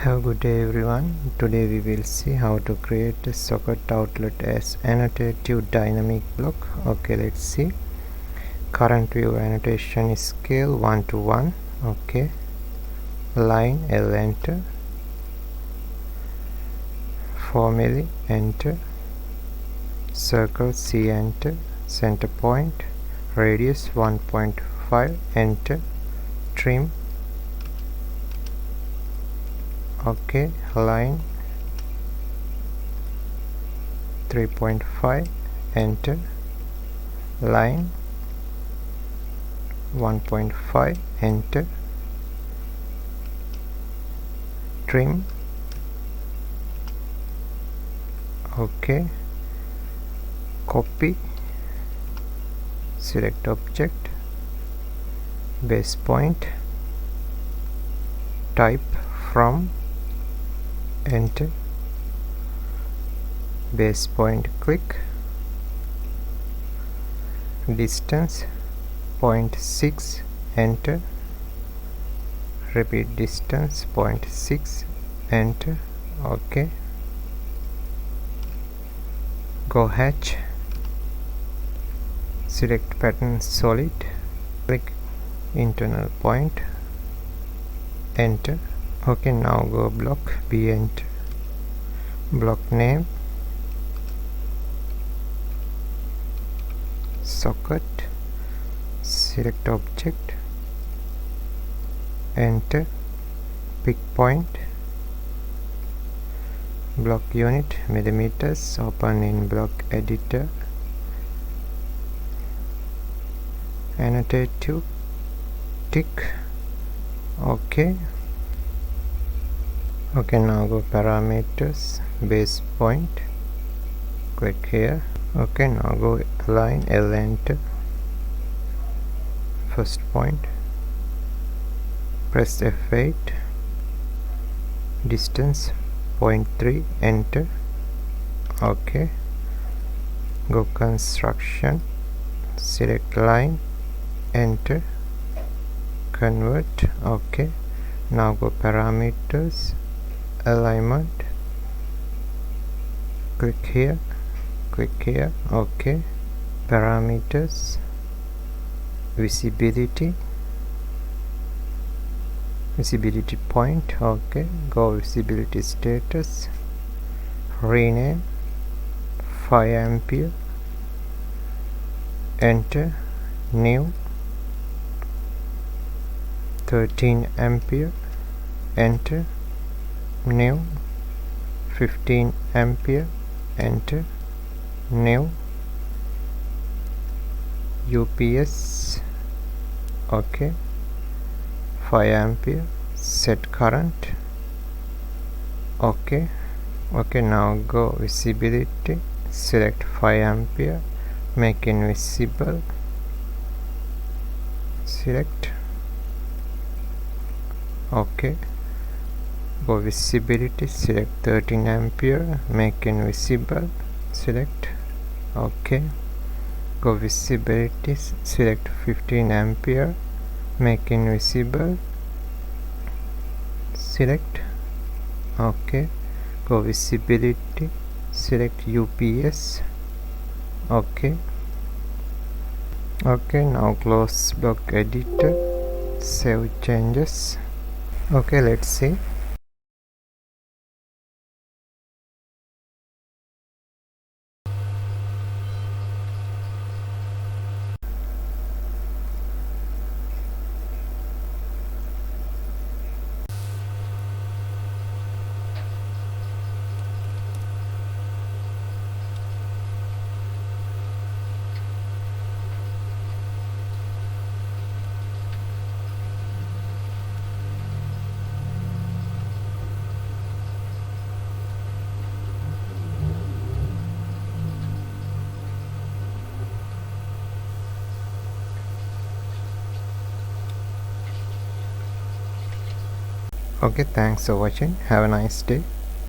Have a good day everyone. Today we will see how to create a socket outlet as annotative dynamic block. Okay, let's see. Current view annotation scale 1 to 1. Okay. Line L enter. Formally enter. Circle C enter. Center point. Radius 1.5 enter. Trim. Okay, line 3.5 enter, line 1.5 enter, trim. Okay, copy, select object, base point, type from, enter, base point click, distance 0.6 enter, repeat distance 0.6 enter. Okay, go hatch, select pattern solid, click internal point, enter. Okay, now go block B, enter, block name socket, select object, enter, pick point, block unit millimeters, open in block editor, annotative tick. Okay, now go parameters, base point, click here. Okay, now go line L enter, first point, press F8, distance 0.3 enter. Okay, go construction, select line, enter, convert. Okay, now go parameters, alignment, click here. Okay, parameters, visibility point. Okay, go visibility status, rename 5 ampere, enter, new 13 ampere, enter, new 15 ampere, enter, new UPS. Okay, 5 ampere, set current. Okay, now go visibility, select 5 ampere, make invisible, select. Okay, go visibility, select 13 ampere, make invisible, select. Okay, go visibility, select 15 ampere, make invisible, select. Okay, go visibility, select UPS. Okay, now close block editor, save changes. Okay, let's see. Okay, thanks for watching. Have a nice day.